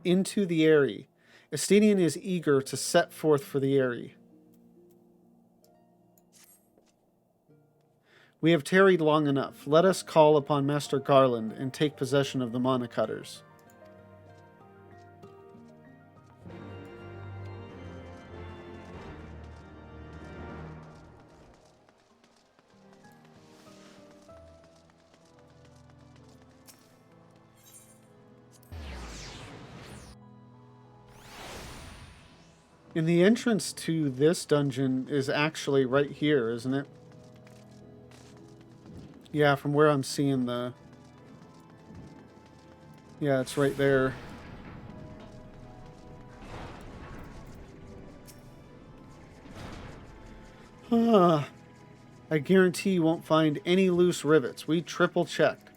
into the Eyrie. Estinian is eager to set forth for the Eyrie. We have tarried long enough. Let us call upon Master Garland and take possession of the Monocutters. And the entrance to this dungeon is actually right here, isn't it? Yeah, from where I'm seeing the... Yeah, it's right there. I guarantee you won't find any loose rivets. We triple checked.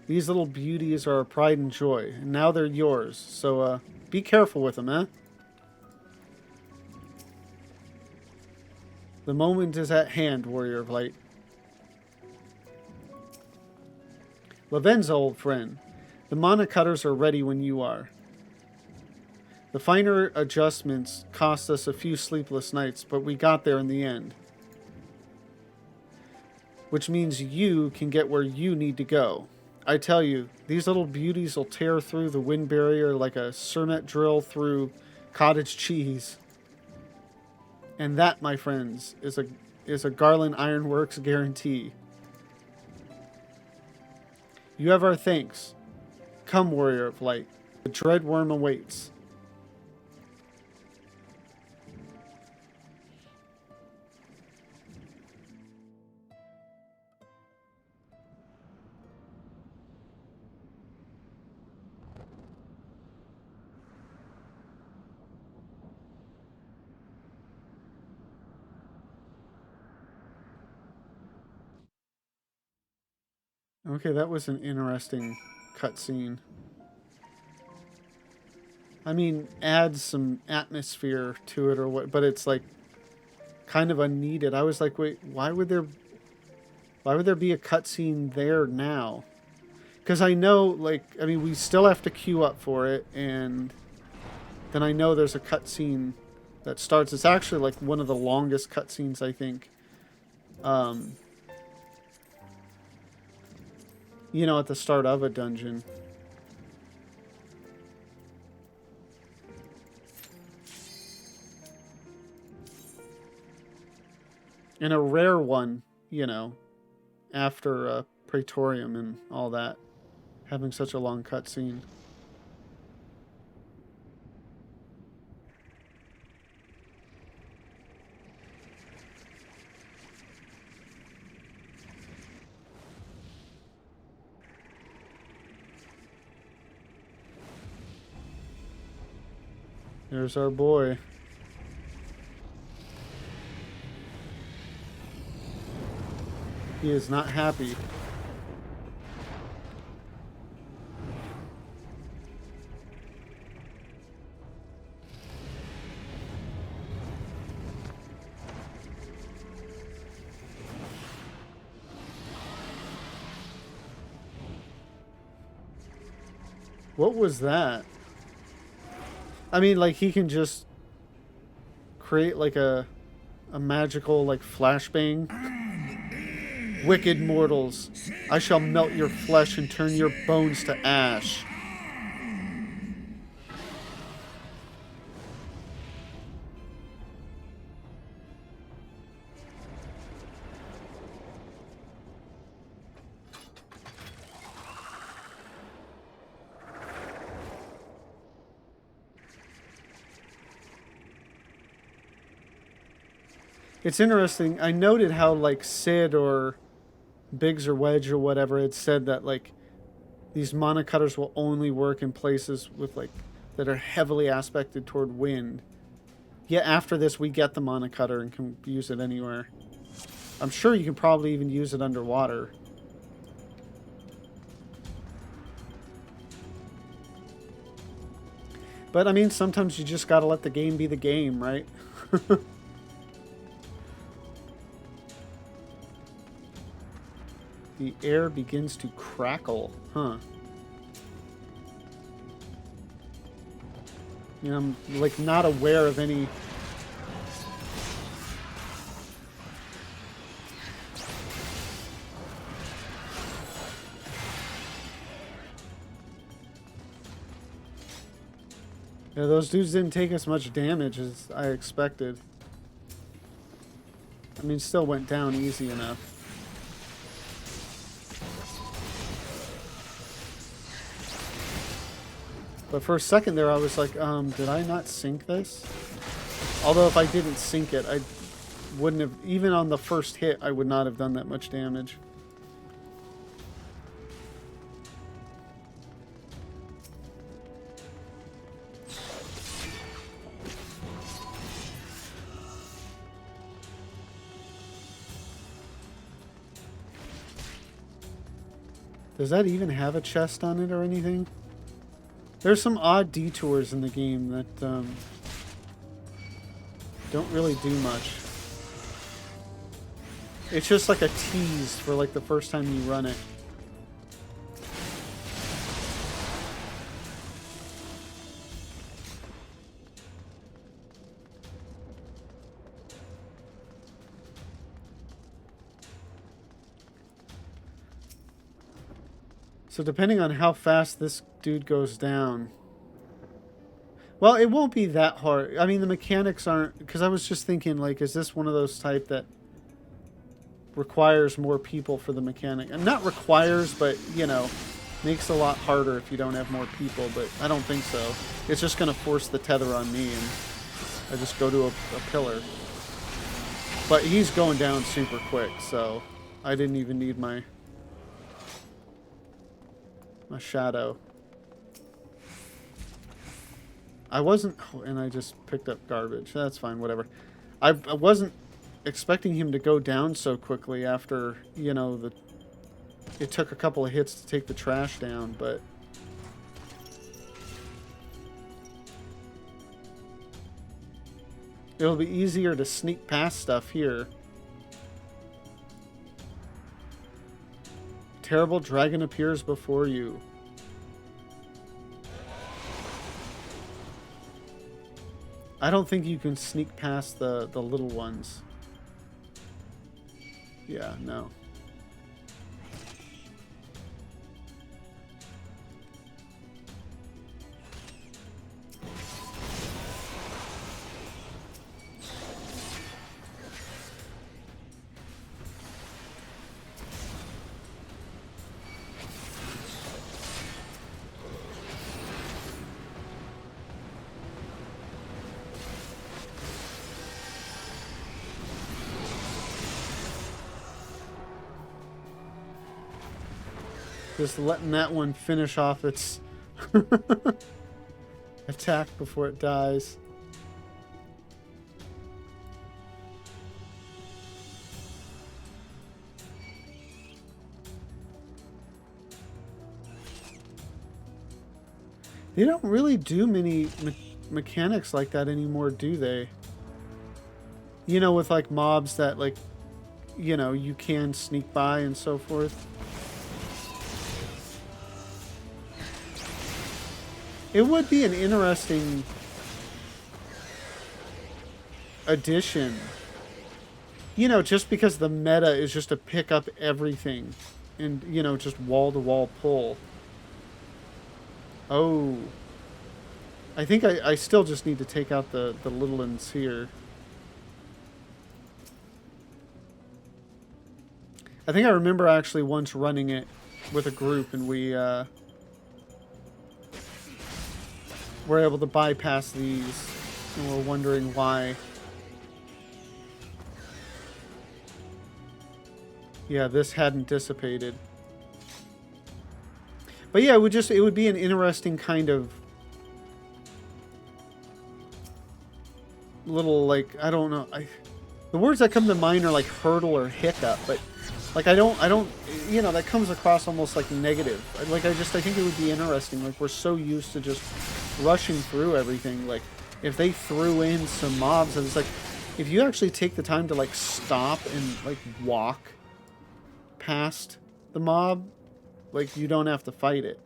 These little beauties are our pride and joy, and now they're yours. So, be careful with them, eh? The moment is at hand, Warrior of Light. Lavenza, old friend. The Monocutters are ready when you are. The finer adjustments cost us a few sleepless nights, but we got there in the end. Which means you can get where you need to go. I tell you, these little beauties will tear through the wind barrier like a Cermet drill through cottage cheese. And that, my friends, is a Garland Ironworks guarantee. You have our thanks. Come, Warrior of Light. The dread worm awaits. Okay, that was an interesting cutscene. I mean, adds some atmosphere to it or what, but it's like kind of unneeded. I was like, wait, why would there be a cutscene there now? Because I know, like, I mean, we still have to queue up for it, and then I know there's a cutscene that starts. It's actually like one of the longest cutscenes, I think. You know, at the start of a dungeon. And a rare one, you know, after Praetorium and all that. Having such a long cutscene. There's our boy. He is not happy. What was that? I mean, like, he can just create, like, a magical, like, flashbang. Wicked mortals, I shall melt your flesh and turn your bones to ash. It's interesting. I noted how, like, Sid or Biggs or Wedge or whatever had said that, like, these monocutters will only work in places with, like, that are heavily aspected toward wind. Yet after this, we get the monocutter and can use it anywhere. I'm sure you can probably even use it underwater. But, I mean, sometimes you just gotta let the game be the game, right? The air begins to crackle. Huh. You know, I'm like not aware of any. Yeah, those dudes didn't take as much damage as I expected. I mean, still went down easy enough. But for a second there, I was like, did I not sink this? Although if I didn't sink it, I wouldn't have, even on the first hit, I would not have done that much damage. Does that even have a chest on it or anything? There's some odd detours in the game that don't really do much. It's just like a tease for like the first time you run it. So depending on how fast this dude goes down... Well, it won't be that hard. I mean, the mechanics aren't... Because I was just thinking, like, is this one of those type that requires more people for the mechanic? And not requires, but, you know, makes it a lot harder if you don't have more people. But I don't think so. It's just going to force the tether on me, and I just go to a pillar. But he's going down super quick, so I didn't even need my shadow. I wasn't... Oh, and I just picked up garbage. That's fine, whatever. I wasn't expecting him to go down so quickly after, you know, it took a couple of hits to take the trash down, but... It'll be easier to sneak past stuff here. Terrible dragon appears before you. I don't think you can sneak past the little ones. Yeah, no. Just letting that one finish off its attack before it dies. They don't really do many mechanics like that anymore, do they? You know, with like mobs that, like, you know, you can sneak by and so forth. It would be an interesting addition. You know, just because the meta is just to pick up everything and, you know, just wall-to-wall pull. Oh. I think I still just need to take out the little ones here. I think I remember actually once running it with a group, and we were able to bypass these, and we're wondering why. Yeah, this hadn't dissipated. But yeah, it would be an interesting kind of little, like, I don't know. The words that come to mind are like hurdle or hiccup, but like I don't, you know, that comes across almost like negative. Like I think it would be interesting. Like we're so used to just rushing through everything. Like if they threw in some mobs, and it's like if you actually take the time to like stop and like walk past the mob, like you don't have to fight it.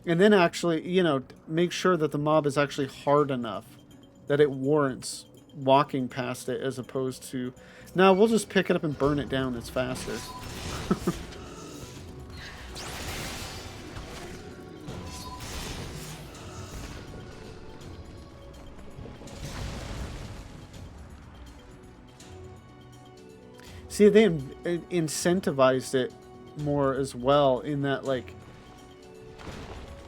And then actually, you know, make sure that the mob is actually hard enough that it warrants walking past it as opposed to, no, we'll just pick it up and burn it down. It's faster. See, they incentivized it more as well in that, like,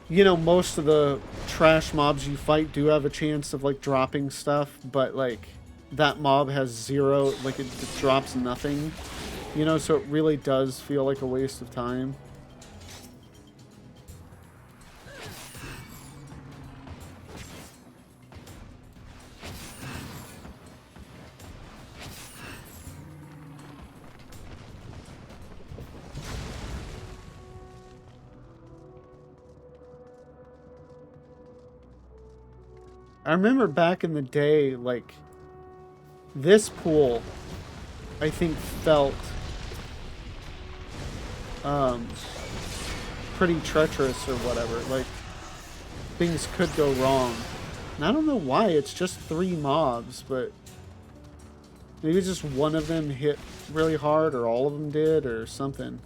you know, most of the trash mobs you fight do have a chance of, like, dropping stuff, but, like, that mob has zero, like, it drops nothing, you know, so it really does feel like a waste of time. I remember back in the day, like, this pool, I think, felt pretty treacherous or whatever. Like, things could go wrong. And I don't know why, it's just 3 mobs, but maybe just one of them hit really hard, or all of them did, or something.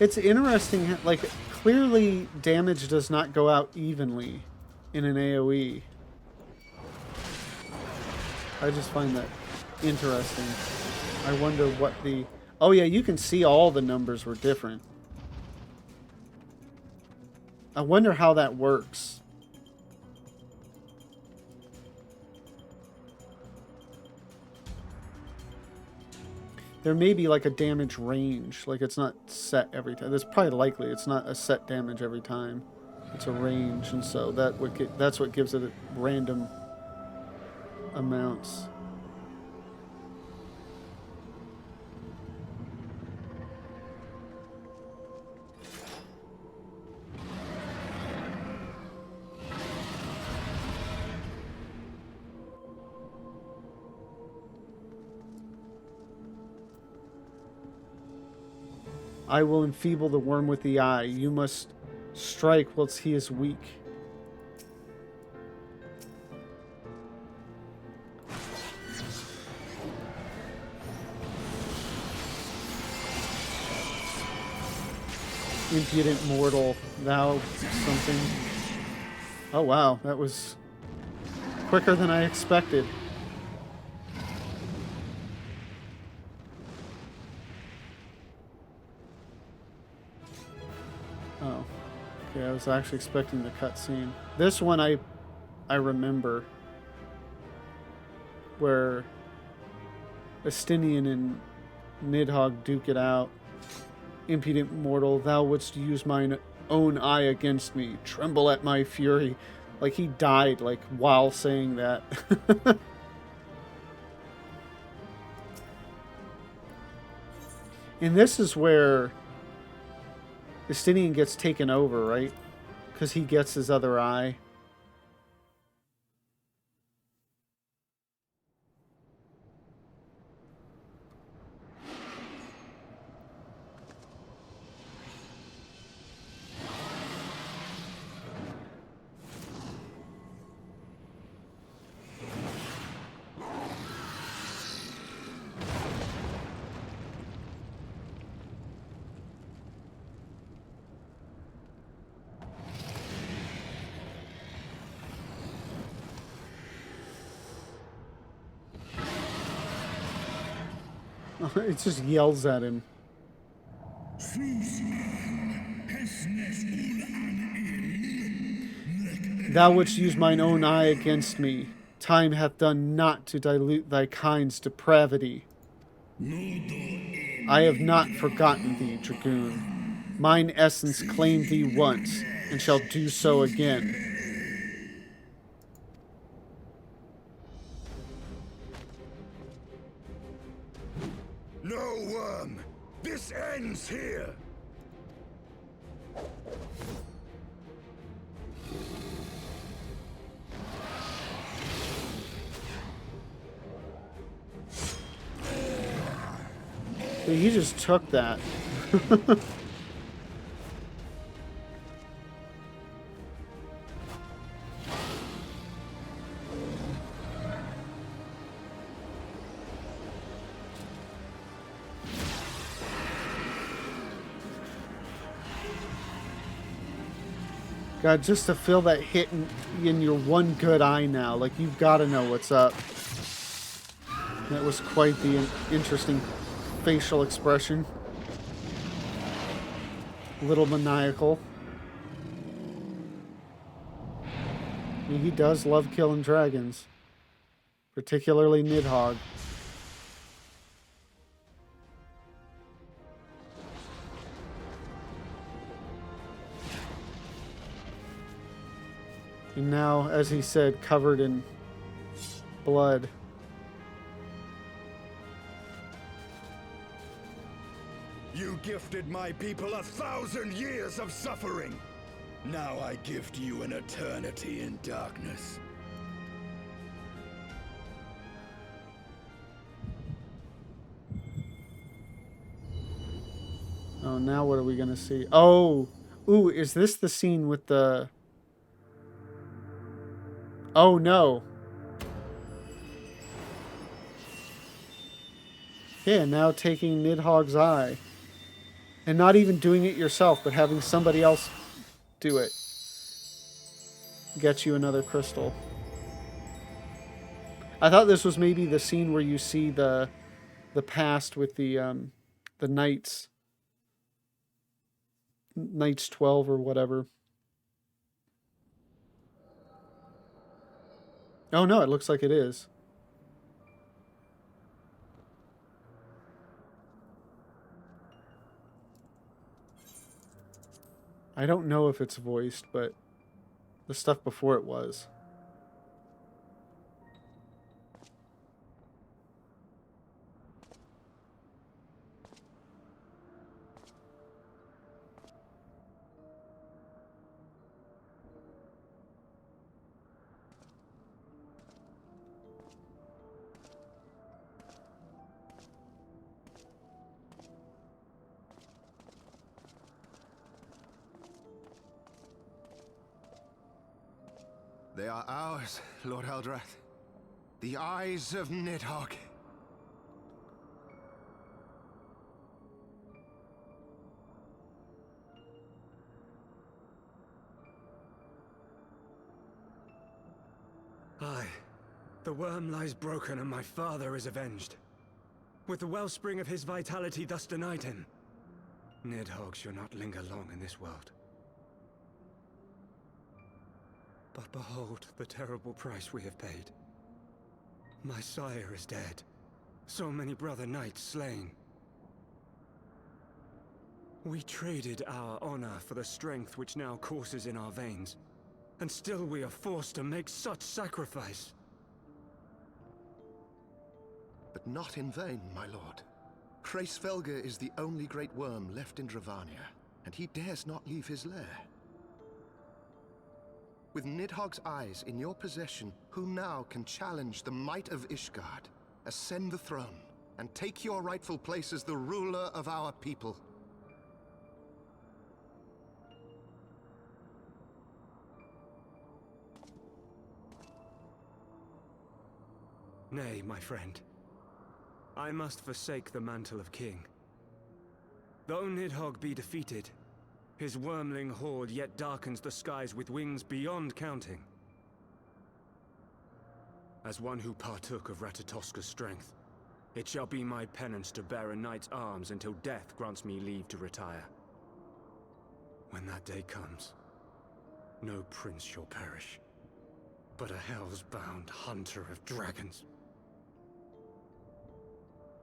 It's interesting, like, clearly damage does not go out evenly in an AoE. I just find that interesting. I wonder what the... Oh yeah, you can see all the numbers were different. I wonder how that works. There may be like a damage range, like it's not set every time. That's probably likely. It's not a set damage every time. It's a range, and so that's what gives it random amounts. I will enfeeble the worm with the eye. You must strike whilst he is weak. Impudent mortal, thou something. Oh wow, that was quicker than I expected. Oh, okay, I was actually expecting the cutscene. This one I remember, where Estinian and Nidhogg duke it out. Impudent mortal, thou wouldst use mine own eye against me. Tremble at my fury. Like, he died, like, while saying that. And this is where Estinian gets taken over, right? Because he gets his other eye. It just yells at him. Thou wouldst use mine own eye against me. Time hath done naught to dilute thy kind's depravity. I have not forgotten thee, dragoon. Mine essence claimed thee once, and shall do so again. No worm! This ends here! He just took that. God, just to feel that hit in your one good eye now, like you've got to know what's up. That was quite the interesting facial expression. A little maniacal. I mean, he does love killing dragons. Particularly Nidhogg. And now, as he said, covered in blood. You gifted my people 1,000 years of suffering. Now I gift you an eternity in darkness. Oh, now what are we gonna see? Oh! Ooh, is this the scene with the... Oh, no. Yeah, now taking Nidhogg's eye. And not even doing it yourself, but having somebody else do it. Get you another crystal. I thought this was maybe the scene where you see the past with the knights. Knights 12 or whatever. Oh no, it looks like it is. I don't know if it's voiced, but the stuff before it was. They are ours, Lord Eldrath. The eyes of Nidhogg. Aye. The worm lies broken and my father is avenged. With the wellspring of his vitality thus denied him, Nidhogg shall not linger long in this world. But behold the terrible price we have paid. My sire is dead. So many brother knights slain. We traded our honor for the strength which now courses in our veins. And still we are forced to make such sacrifice. But not in vain, my lord. Hraesvelgr is the only great worm left in Dravania, and he dares not leave his lair. With Nidhogg's eyes in your possession, who now can challenge the might of Ishgard, ascend the throne, and take your rightful place as the ruler of our people? Nay, my friend. I must forsake the mantle of king. Though Nidhogg be defeated, his wormling horde yet darkens the skies with wings beyond counting. As one who partook of Ratatoska's strength, it shall be my penance to bear a knight's arms until death grants me leave to retire. When that day comes, no prince shall perish, but a hell's-bound hunter of dragons.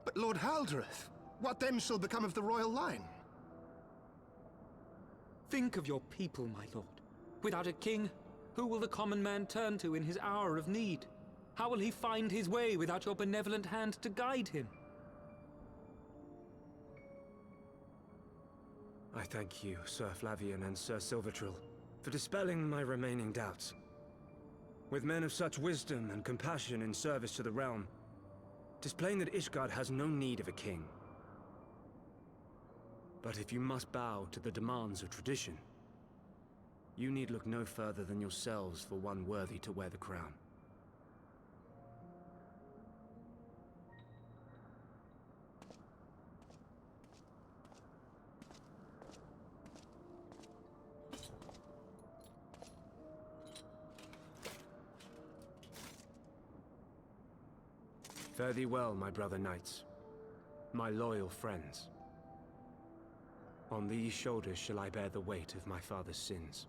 But Lord Haldreth, what then shall become of the royal line? Think of your people, my lord. Without a king, who will the common man turn to in his hour of need? How will he find his way without your benevolent hand to guide him? I thank you, Sir Flavian and Sir Silvertrill, for dispelling my remaining doubts. With men of such wisdom and compassion in service to the realm, it's plain that Ishgard has no need of a king. But if you must bow to the demands of tradition, you need look no further than yourselves for one worthy to wear the crown. Fare thee well, my brother knights, my loyal friends. On these shoulders shall I bear the weight of my father's sins.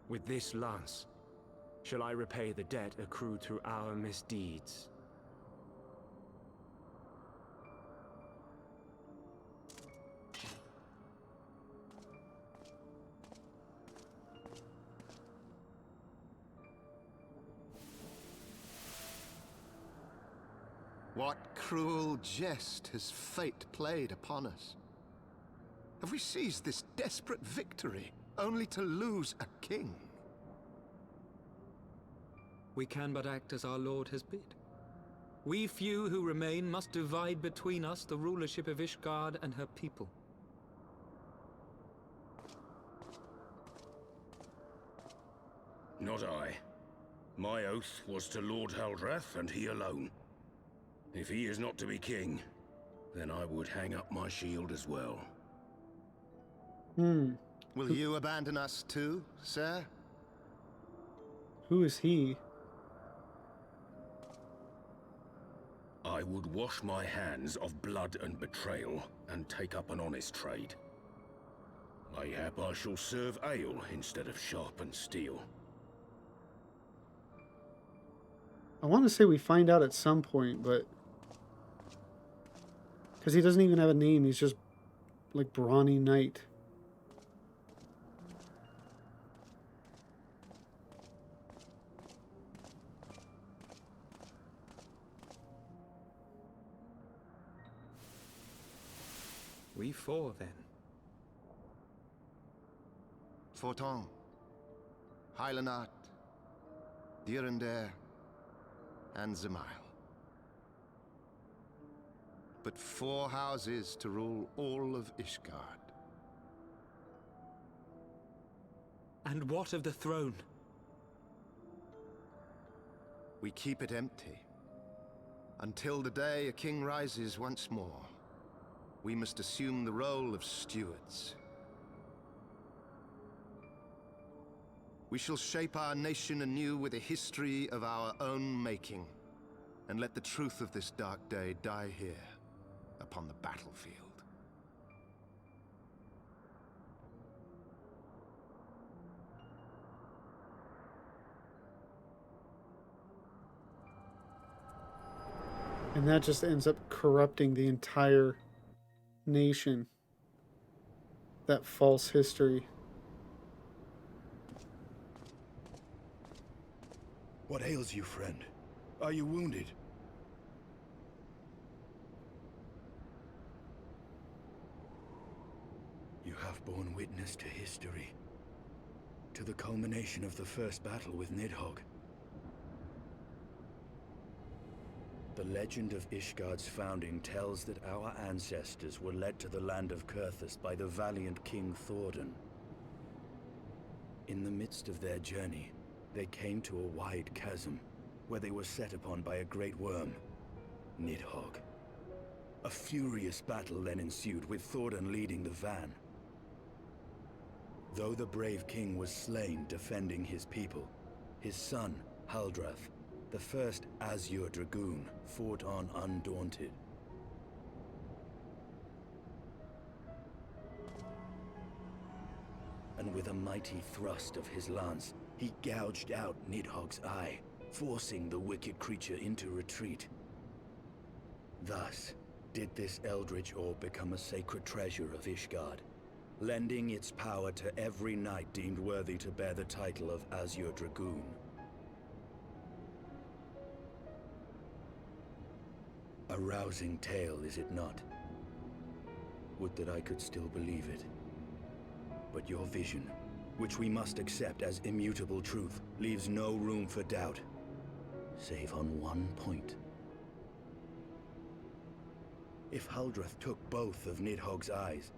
With this lance shall I repay the debt accrued through our misdeeds. What cruel jest has fate played upon us? Have we seized this desperate victory, only to lose a king? We can but act as our lord has bid. We few who remain must divide between us the rulership of Ishgard and her people. Not I. My oath was to Lord Haldrath, and he alone. If he is not to be king, then I would hang up my shield as well. Will you abandon us too, sir? Who is he? I would wash my hands of blood and betrayal, and take up an honest trade. Mayhap I shall serve ale instead of sharpened steel. I want to say we find out at some point, but... because he doesn't even have a name, he's just like Brawny Knight. We four, then. Forton, Hylanat, Dyrendare, and Zemail. But 4 houses to rule all of Ishgard. And what of the throne? We keep it empty. Until the day a king rises once more, we must assume the role of stewards. We shall shape our nation anew with a history of our own making, and let the truth of this dark day die here, upon the battlefield. And that just ends up corrupting the entire nation. That false history. What ails you, friend? Are you wounded? You have borne witness to history. To the culmination of the first battle with Nidhogg. The legend of Ishgard's founding tells that our ancestors were led to the land of Kurthus by the valiant King Thordan. In the midst of their journey, they came to a wide chasm, where they were set upon by a great worm, Nidhogg. A furious battle then ensued, with Thordan leading the van. Though the brave king was slain defending his people, his son, Haldrath, the first Azure Dragoon, fought on undaunted. And with a mighty thrust of his lance, he gouged out Nidhogg's eye, forcing the wicked creature into retreat. Thus, did this eldritch orb become a sacred treasure of Ishgard, lending its power to every knight deemed worthy to bear the title of Azure Dragoon. A rousing tale, is it not? Would that I could still believe it. But your vision, which we must accept as immutable truth, leaves no room for doubt. Save on one point. If Huldreth took both of Nidhogg's eyes,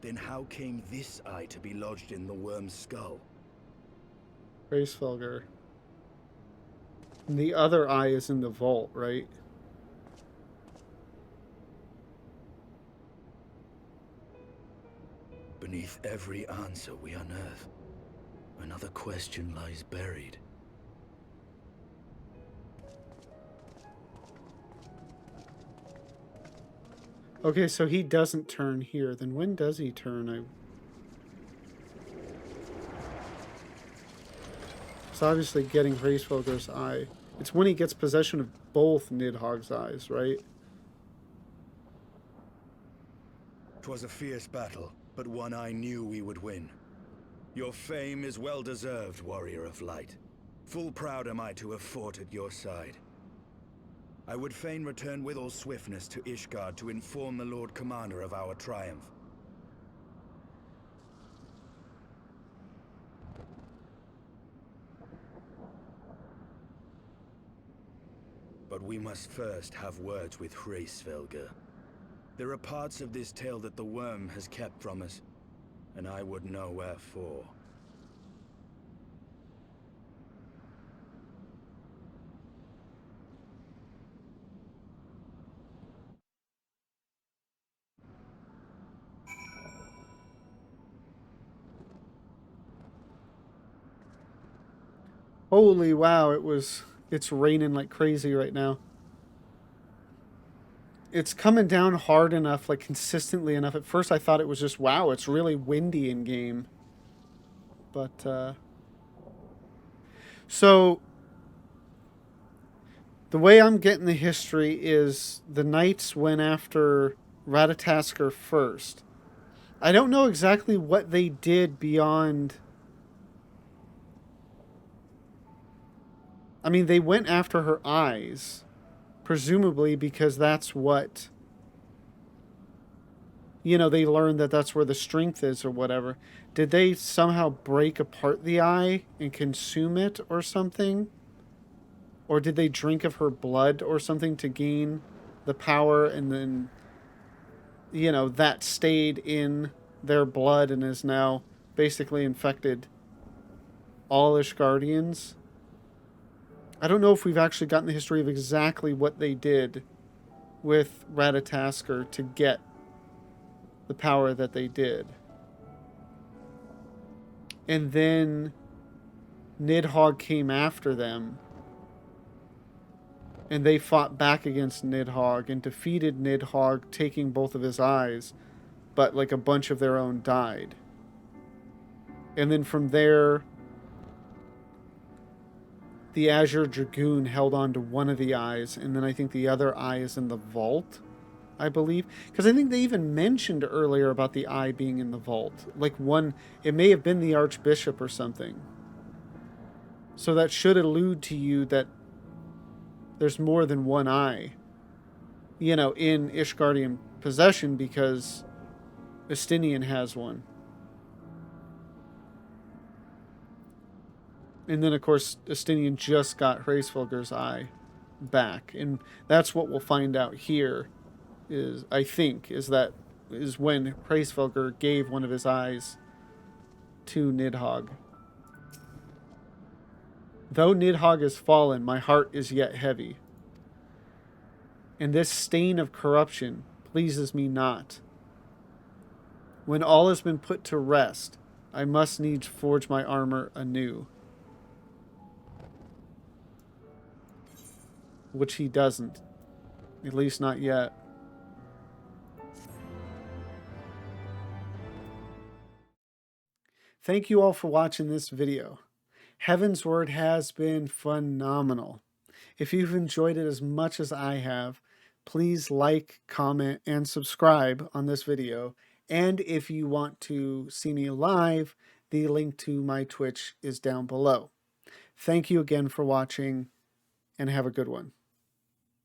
then how came this eye to be lodged in the worm's skull? Hraesvelgr. And the other eye is in the vault, right? Beneath every answer we unearth, another question lies buried. Okay, so he doesn't turn here. Then when does he turn? It's obviously getting Hraesvelgr's eye. It's when he gets possession of both Nidhogg's eyes, right? 'Twas a fierce battle, but one I knew we would win. Your fame is well deserved, warrior of light. Full proud am I to have fought at your side. I would fain return with all swiftness to Ishgard to inform the Lord Commander of our triumph. But we must first have words with Hraesvelgr. There are parts of this tale that the worm has kept from us, and I would know wherefore. Holy wow, it's raining like crazy right now. It's coming down hard enough, like consistently enough. At first I thought it was just, wow, it's really windy in game. But, so, the way I'm getting the history is the knights went after Ratatoskr first. I don't know exactly what they did beyond... I mean, they went after her eyes, presumably because that's what, you know, they learned that that's where the strength is or whatever. Did they somehow break apart the eye and consume it or something? Or did they drink of her blood or something to gain the power, and then, you know, that stayed in their blood and is now basically infected all Ishgardians? I don't know if we've actually gotten the history of exactly what they did with Ratatoskr to get the power that they did. And then Nidhogg came after them, and they fought back against Nidhogg and defeated Nidhogg, taking both of his eyes, but like a bunch of their own died. And then from there, the Azure Dragoon held on to one of the eyes, and then I think the other eye is in the vault, I believe. Because I think they even mentioned earlier about the eye being in the vault. Like one, it may have been the Archbishop or something. So that should allude to you that there's more than one eye, you know, in Ishgardian possession, because Estinian has one. And then, of course, Estinian just got Hraesvelgr's eye back. And that's what we'll find out here, is, I think, is when Hraesvelgr gave one of his eyes to Nidhogg. Though Nidhogg has fallen, my heart is yet heavy. And this stain of corruption pleases me not. When all has been put to rest, I must needs forge my armor anew. Which he doesn't. At least not yet. Thank you all for watching this video. Heaven's Word has been phenomenal. If you've enjoyed it as much as I have, please like, comment, and subscribe on this video. And if you want to see me live, the link to my Twitch is down below. Thank you again for watching, and have a good one.